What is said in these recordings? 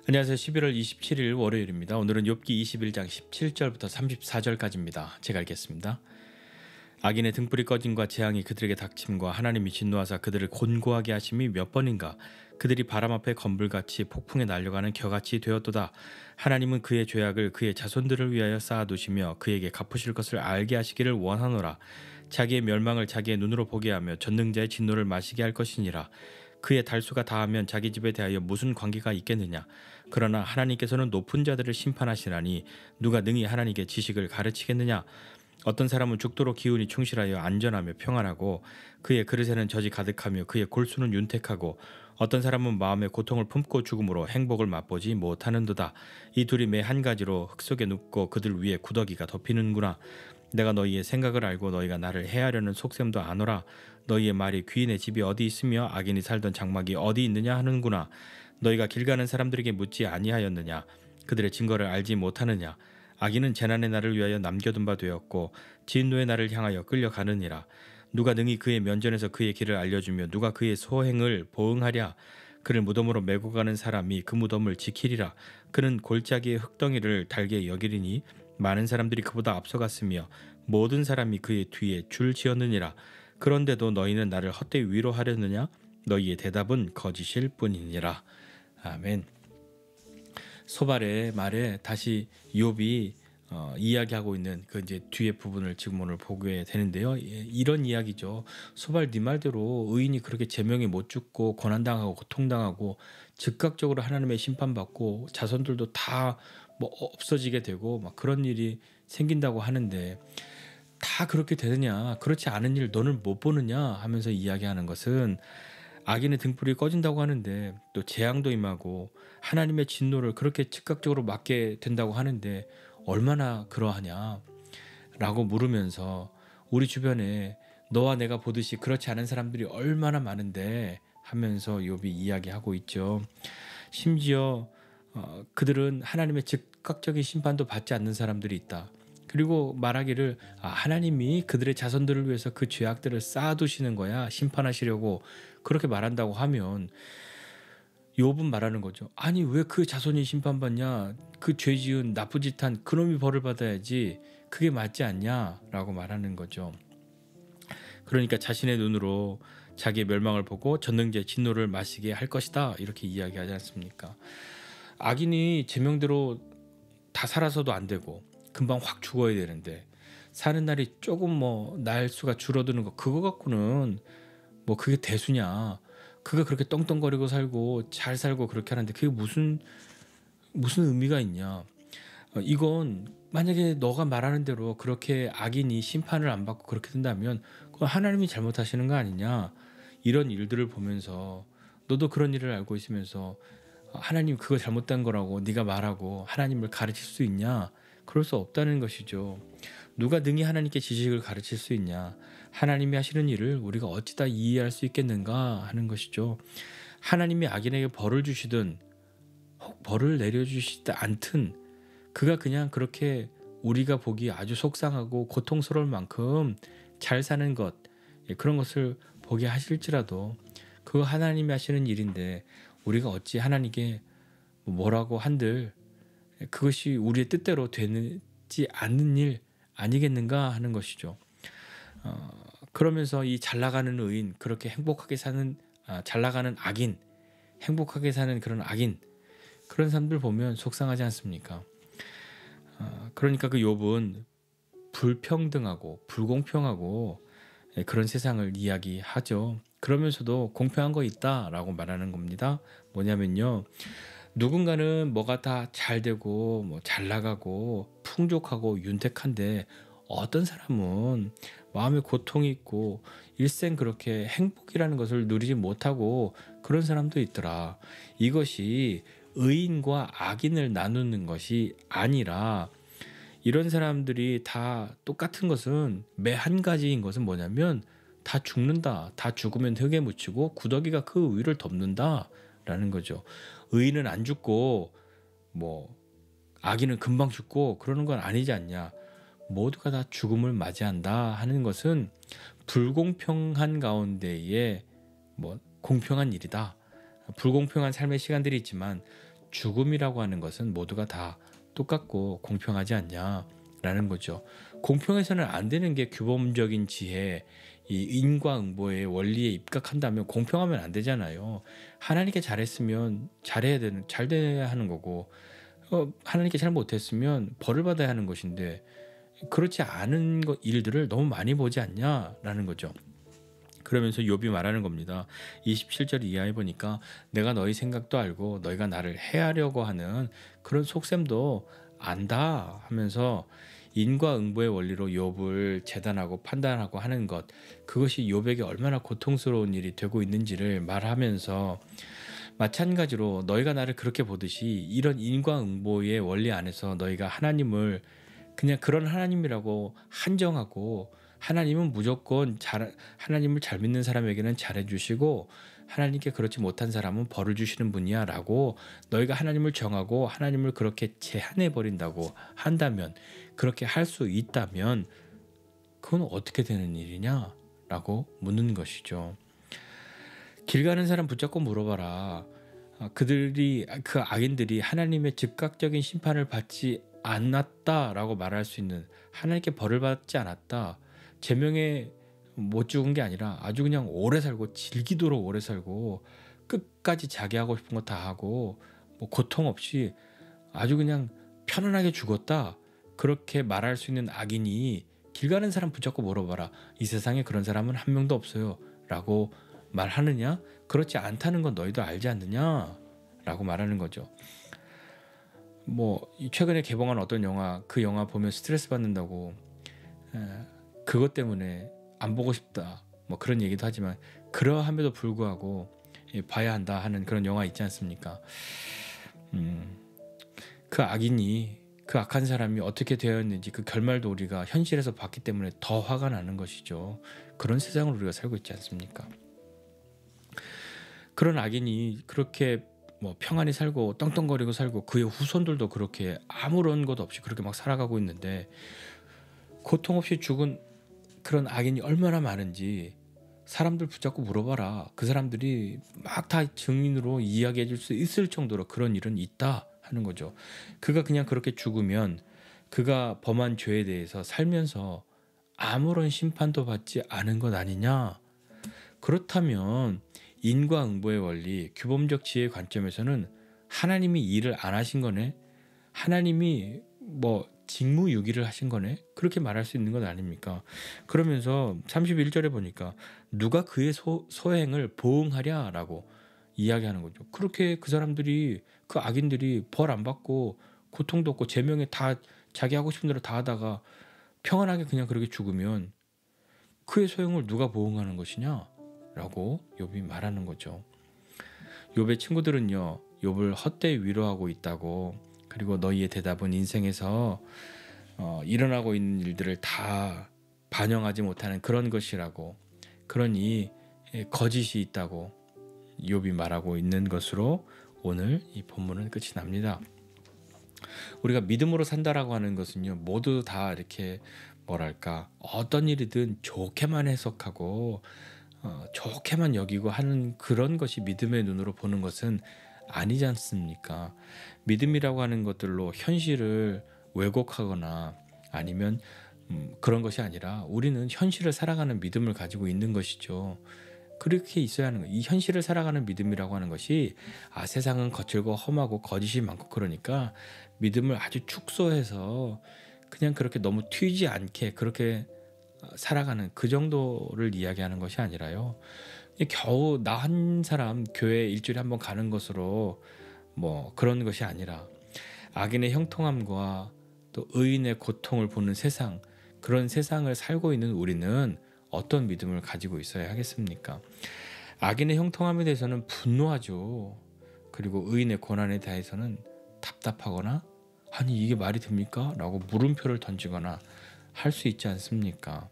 안녕하세요. 11월 27일 월요일입니다. 오늘은 욥기 21장 17절부터 34절까지입니다. 제가 읽겠습니다. 악인의 등불이 꺼짐과 재앙이 그들에게 닥침과 하나님이 진노하사 그들을 곤고하게 하심이 몇 번인가. 그들이 바람 앞에 건불같이 폭풍에 날려가는 겨같이 되었도다. 하나님은 그의 죄악을 그의 자손들을 위하여 쌓아두시며 그에게 갚으실 것을 알게 하시기를 원하노라. 자기의 멸망을 자기의 눈으로 보게 하며 전능자의 진노를 마시게 할 것이니라. 그의 달수가 다하면 자기 집에 대하여 무슨 관계가 있겠느냐. 그러나 하나님께서는 높은 자들을 심판하시나니 누가 능히 하나님께 지식을 가르치겠느냐. 어떤 사람은 죽도록 기운이 충실하여 안전하며 평안하고 그의 그릇에는 젖이 가득하며 그의 골수는 윤택하고 어떤 사람은 마음의 고통을 품고 죽음으로 행복을 맛보지 못하는도다. 이 둘이 매 한 가지로 흙 속에 눕고 그들 위에 구더기가 덮이는구나. 내가 너희의 생각을 알고 너희가 나를 해하려는 속셈도 아노라. 너희의 말이 귀인의 집이 어디 있으며 악인이 살던 장막이 어디 있느냐 하는구나. 너희가 길 가는 사람들에게 묻지 아니하였느냐. 그들의 증거를 알지 못하느냐. 악인은 재난의 날을 위하여 남겨둔 바 되었고 진노의 날을 향하여 끌려가느니라. 누가 능히 그의 면전에서 그의 길을 알려주며 누가 그의 소행을 보응하랴. 그를 무덤으로 메고 가는 사람이 그 무덤을 지키리라. 그는 골짜기의 흙덩이를 달게 여기리니 많은 사람들이 그보다 앞서갔으며 모든 사람이 그의 뒤에 줄 지었느니라. 그런데도 너희는 나를 헛되이 위로하려느냐. 너희의 대답은 거짓일 뿐이니라. 아멘. 소발의 말에 다시 욥이 이야기하고 있는 그 이제 뒤에 부분을 지금 오늘 보게 되는데요. 이런 이야기죠. 소발 네 말대로 의인이 그렇게 제명이 못 죽고 고난당하고 고통당하고 즉각적으로 하나님의 심판받고 자손들도 다 뭐 없어지게 되고 막 그런 일이 생긴다고 하는데 다 그렇게 되느냐? 그렇지 않은 일 너는 못 보느냐? 하면서 이야기하는 것은 악인의 등불이 꺼진다고 하는데 또 재앙도 임하고 하나님의 진노를 그렇게 즉각적으로 맞게 된다고 하는데 얼마나 그러하냐? 라고 물으면서 우리 주변에 너와 내가 보듯이 그렇지 않은 사람들이 얼마나 많은데 하면서 욥이 이야기하고 있죠. 심지어 그들은 하나님의 즉각적인 심판도 받지 않는 사람들이 있다. 그리고 말하기를 하나님이 그들의 자손들을 위해서 그 죄악들을 쌓아두시는 거야. 심판하시려고 그렇게 말한다고 하면 욥은 말하는 거죠. 아니 왜 그 자손이 심판받냐. 그 죄 지은 나쁜 짓한 그놈이 벌을 받아야지. 그게 맞지 않냐 라고 말하는 거죠. 그러니까 자신의 눈으로 자기의 멸망을 보고 전능자의 진노를 마시게 할 것이다. 이렇게 이야기하지 않습니까? 악인이 제명대로 다 살아서도 안 되고 금방 확 죽어야 되는데 사는 날이 조금 뭐 날수가 줄어드는 거 그거 갖고는 뭐 그게 대수냐. 그가 그렇게 떵떵거리고 살고 잘 살고 그렇게 하는데 그게 무슨 의미가 있냐. 이건 만약에 너가 말하는 대로 그렇게 악인이 심판을 안 받고 그렇게 된다면 그건 하나님이 잘못하시는 거 아니냐. 이런 일들을 보면서 너도 그런 일을 알고 있으면서 하나님 그거 잘못된 거라고 네가 말하고 하나님을 가르칠 수 있냐? 그럴 수 없다는 것이죠. 누가 능히 하나님께 지식을 가르칠 수 있냐? 하나님이 하시는 일을 우리가 어찌다 이해할 수 있겠는가 하는 것이죠. 하나님이 악인에게 벌을 주시든 혹 벌을 내려주시지 않든 그가 그냥 그렇게 우리가 보기 아주 속상하고 고통스러울 만큼 잘 사는 것 그런 것을 보게 하실지라도 그거 하나님이 하시는 일인데 우리가 어찌 하나님께 뭐라고 한들 그것이 우리의 뜻대로 되지 않는 일 아니겠는가 하는 것이죠. 그러면서 이 잘나가는 의인 그렇게 행복하게 사는 잘나가는 악인 행복하게 사는 그런 악인 그런 사람들 보면 속상하지 않습니까? 그러니까 그 욥은 불평등하고 불공평하고 그런 세상을 이야기하죠. 그러면서도 공평한 거 있다라고 말하는 겁니다. 뭐냐면요. 누군가는 뭐가 다 잘 되고 뭐 잘 나가고 풍족하고 윤택한데 어떤 사람은 마음에 고통이 있고 일생 그렇게 행복이라는 것을 누리지 못하고 그런 사람도 있더라. 이것이 의인과 악인을 나누는 것이 아니라 이런 사람들이 다 똑같은 것은 매 한 가지인 것은 뭐냐면 다 죽는다. 다 죽으면 흙에 묻히고 구더기가 그 위를 덮는다 라는 거죠. 의인은 안 죽고 뭐 악인은 금방 죽고 그러는 건 아니지 않냐. 모두가 다 죽음을 맞이한다 하는 것은 불공평한 가운데에 뭐 공평한 일이다. 불공평한 삶의 시간들이 있지만 죽음이라고 하는 것은 모두가 다 똑같고 공평하지 않냐라는 거죠. 공평해서는 안 되는 게 규범적인 지혜, 이 인과응보의 원리에 입각한다면 공평하면 안 되잖아요. 하나님께 잘했으면 잘 돼야 하는 거고, 하나님께 잘 못했으면 벌을 받아야 하는 것인데, 그렇지 않은 일들을 너무 많이 보지 않냐라는 거죠. 그러면서 욥이 말하는 겁니다. 27절 이하에 보니까 내가 너희 생각도 알고 너희가 나를 해하려고 하는 그런 속셈도 안다 하면서 인과응보의 원리로 욥을 재단하고 판단하고 하는 것, 그것이 욥에게 얼마나 고통스러운 일이 되고 있는지를 말하면서, 마찬가지로 너희가 나를 그렇게 보듯이 이런 인과응보의 원리 안에서 너희가 하나님을 그냥 그런 하나님이라고 한정하고, 하나님은 무조건 하나님을 잘 믿는 사람에게는 잘해주시고 하나님께 그렇지 못한 사람은 벌을 주시는 분이야 라고 너희가 하나님을 정하고 하나님을 그렇게 제한해 버린다고 한다면, 그렇게 할 수 있다면 그건 어떻게 되는 일이냐 라고 묻는 것이죠. 길 가는 사람 붙잡고 물어봐라. 그 악인들이 하나님의 즉각적인 심판을 받지 않았다라고 말할 수 있는, 하나님께 벌을 받지 않았다, 제명에 못 죽은 게 아니라 아주 그냥 오래 살고 질기도록 오래 살고 끝까지 자기 하고 싶은 거 다 하고 뭐 고통 없이 아주 그냥 편안하게 죽었다, 그렇게 말할 수 있는 악인이 길 가는 사람 붙잡고 물어봐라. 이 세상에 그런 사람은 한 명도 없어요 라고 말하느냐? 그렇지 않다는 건 너희도 알지 않느냐? 라고 말하는 거죠. 뭐 최근에 개봉한 어떤 영화, 그 영화 보면 스트레스 받는다고, 그것 때문에 안 보고 싶다 뭐 그런 얘기도 하지만, 그러함에도 불구하고 봐야 한다 하는 그런 영화 있지 않습니까? 그 악인이, 그 악한 사람이 어떻게 되었는지 그 결말도 우리가 현실에서 봤기 때문에 더 화가 나는 것이죠. 그런 세상을 우리가 살고 있지 않습니까? 그런 악인이 그렇게 뭐 평안히 살고 떵떵거리고 살고 그의 후손들도 그렇게 아무런 것 없이 그렇게 막 살아가고 있는데, 고통 없이 죽은 그런 악인이 얼마나 많은지 사람들 붙잡고 물어봐라. 그 사람들이 막 다 증인으로 이야기해 줄 수 있을 정도로 그런 일은 있다 하는 거죠. 그가 그냥 그렇게 죽으면 그가 범한 죄에 대해서 살면서 아무런 심판도 받지 않은 것 아니냐? 그렇다면 인과응보의 원리, 규범적 지혜의 관점에서는 하나님이 일을 안 하신 거네? 하나님이 뭐 직무유기를 하신 거네? 그렇게 말할 수 있는 것 아닙니까? 그러면서 31절에 보니까 누가 그의 소행을 보응하랴라고 이야기하는 거죠. 그렇게 그 사람들이, 그 악인들이 벌 안 받고 고통도 없고 제명에 다 자기 하고 싶은 대로 다 하다가 평안하게 그냥 그렇게 죽으면 그의 소행을 누가 보응하는 것이냐? 라고 욥이 말하는 거죠. 욥의 친구들은요, 욥을 헛되이 위로하고 있다고, 그리고 너희의 대답은 인생에서 일어나고 있는 일들을 다 반영하지 못하는 그런 것이라고, 그러니 거짓이 있다고 욥이 말하고 있는 것으로 오늘 이 본문은 끝이 납니다. 우리가 믿음으로 산다라고 하는 것은요, 모두 다 이렇게 뭐랄까 어떤 일이든 좋게만 해석하고 좋게만 여기고 하는 그런 것이 믿음의 눈으로 보는 것은 아니지 않습니까? 믿음이라고 하는 것들로 현실을 왜곡하거나 아니면 그런 것이 아니라 우리는 현실을 살아가는 믿음을 가지고 있는 것이죠. 그렇게 있어야 하는 거예요. 이 현실을 살아가는 믿음이라고 하는 것이, 세상은 거칠고 험하고 거짓이 많고 그러니까 믿음을 아주 축소해서 그냥 그렇게 너무 튀지 않게 그렇게 살아가는 그 정도를 이야기하는 것이 아니라요, 겨우 나 한 사람 교회 일주일에 한번 가는 것으로 뭐 그런 것이 아니라 악인의 형통함과 또 의인의 고통을 보는 세상, 그런 세상을 살고 있는 우리는 어떤 믿음을 가지고 있어야 하겠습니까? 악인의 형통함에 대해서는 분노하죠. 그리고 의인의 고난에 대해서는 답답하거나, 아니 이게 말이 됩니까? 라고 물음표를 던지거나 할 수 있지 않습니까?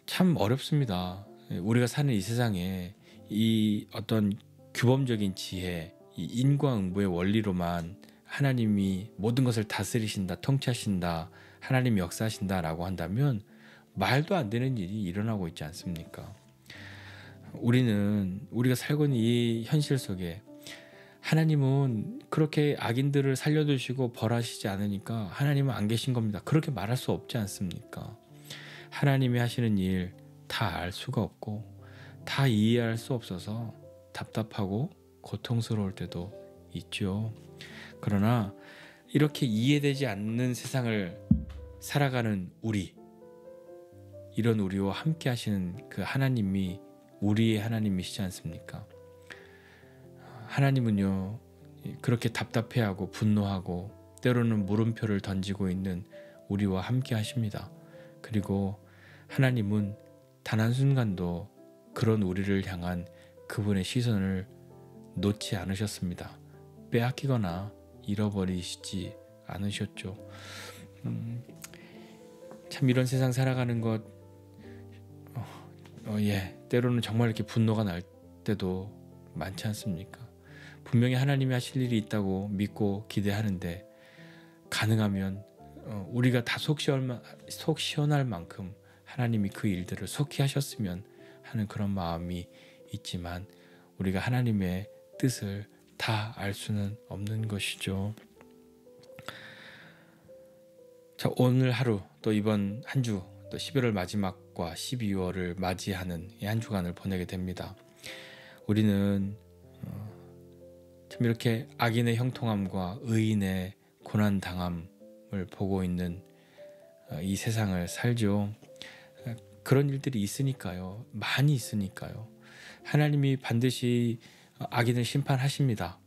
참 어렵습니다. 우리가 사는 이 세상에 이 어떤 규범적인 지혜, 이 인과응보의 원리로만 하나님이 모든 것을 다스리신다, 통치하신다, 하나님이 역사하신다라고 한다면 말도 안 되는 일이 일어나고 있지 않습니까? 우리가 살고 있는 이 현실 속에 하나님은 그렇게 악인들을 살려두시고 벌하시지 않으니까 하나님은 안 계신 겁니다. 그렇게 말할 수 없지 않습니까? 하나님이 하시는 일 다 알 수가 없고 다 이해할 수 없어서 답답하고 고통스러울 때도 있죠. 그러나 이렇게 이해되지 않는 세상을 살아가는 우리, 이런 우리와 함께 하시는 그 하나님이 우리의 하나님이시지 않습니까? 하나님은요, 그렇게 답답해하고 분노하고 때로는 물음표를 던지고 있는 우리와 함께 하십니다. 그리고 하나님은 단 한순간도 그런 우리를 향한 그분의 시선을 놓지 않으셨습니다. 빼앗기거나 잃어버리시지 않으셨죠. 참 이런 세상 살아가는 것, 때로는 정말 이렇게 분노가 날 때도 많지 않습니까? 분명히 하나님이 하실 일이 있다고 믿고 기대하는데 가능하면 우리가 다 속 시원할 만큼 하나님이 그 일들을 속히 하셨으면 하는 그런 마음이 있지만 우리가 하나님의 뜻을 다 알 수는 없는 것이죠. 자, 오늘 하루 또 이번 한 주 또 11월 마지막과 12월을 맞이하는 이 한 주간을 보내게 됩니다. 우리는 참 이렇게 악인의 형통함과 의인의 고난당함을 보고 있는 이 세상을 살죠. 그런 일들이 있으니까요. 많이 있으니까요. 하나님이 반드시 악인을 심판하십니다.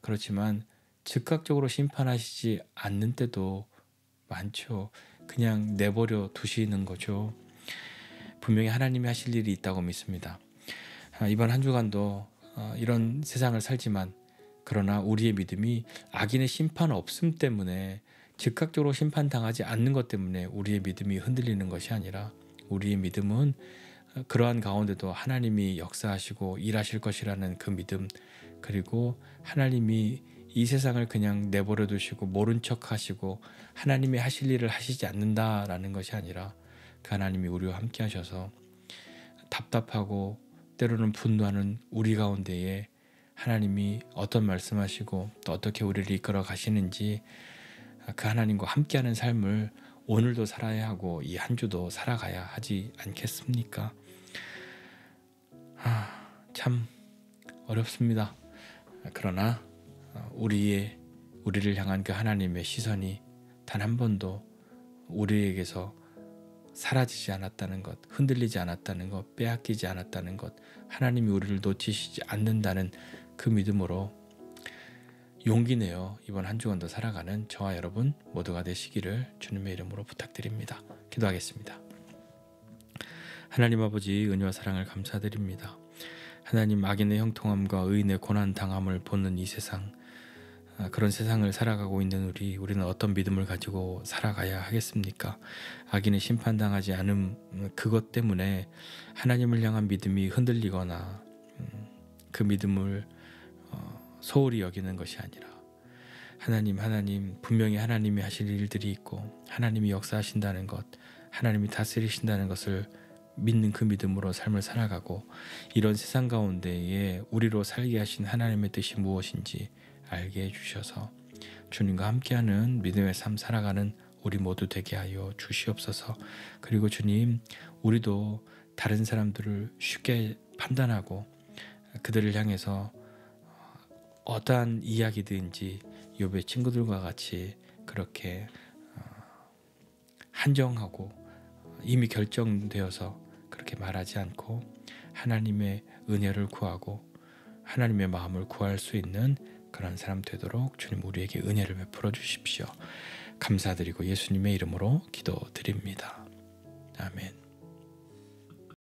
그렇지만 즉각적으로 심판하시지 않는 때도 많죠. 그냥 내버려 두시는 거죠. 분명히 하나님이 하실 일이 있다고 믿습니다. 이번 한 주간도 이런 세상을 살지만 그러나 우리의 믿음이 악인의 심판 없음 때문에 즉각적으로 심판당하지 않는 것 때문에 우리의 믿음이 흔들리는 것이 아니라 우리의 믿음은 그러한 가운데도 하나님이 역사하시고 일하실 것이라는 그 믿음, 그리고 하나님이 이 세상을 그냥 내버려 두시고 모른 척 하시고 하나님이 하실 일을 하시지 않는다라는 것이 아니라 그 하나님이 우리와 함께 하셔서 답답하고 때로는 분노하는 우리 가운데에 하나님이 어떤 말씀하시고 또 어떻게 우리를 이끌어 가시는지 그 하나님과 함께하는 삶을 오늘도 살아야 하고 이 한 주도 살아가야 하지 않겠습니까? 참 어렵습니다. 그러나 우리를 향한 그 하나님의 시선이 단 한 번도 우리에게서 사라지지 않았다는 것, 흔들리지 않았다는 것, 빼앗기지 않았다는 것, 하나님이 우리를 놓치시지 않는다는 그 믿음으로 용기 내어 이번 한 주간도 살아가는 저와 여러분 모두가 되시기를 주님의 이름으로 부탁드립니다. 기도하겠습니다. 하나님 아버지, 은혜와 사랑을 감사드립니다. 하나님, 악인의 형통함과 의인의 고난당함을 보는 이 세상, 그런 세상을 살아가고 있는 우리는 어떤 믿음을 가지고 살아가야 하겠습니까? 악인의 심판당하지 않음, 그것 때문에 하나님을 향한 믿음이 흔들리거나 그 믿음을 소홀히 여기는 것이 아니라 하나님, 분명히 하나님이 하실 일들이 있고 하나님이 역사하신다는 것, 하나님이 다스리신다는 것을 믿는 그 믿음으로 삶을 살아가고 이런 세상 가운데에 우리로 살게 하신 하나님의 뜻이 무엇인지 알게 해주셔서 주님과 함께하는 믿음의 삶 살아가는 우리 모두 되게 하여 주시옵소서. 그리고 주님, 우리도 다른 사람들을 쉽게 판단하고 그들을 향해서 어떠한 이야기든지 욥의 친구들과 같이 그렇게 한정하고 이미 결정되어서 그렇게 말하지 않고 하나님의 은혜를 구하고 하나님의 마음을 구할 수 있는 그런 사람 되도록 주님 우리에게 은혜를 베풀어 주십시오. 감사드리고 예수님의 이름으로 기도드립니다. 아멘.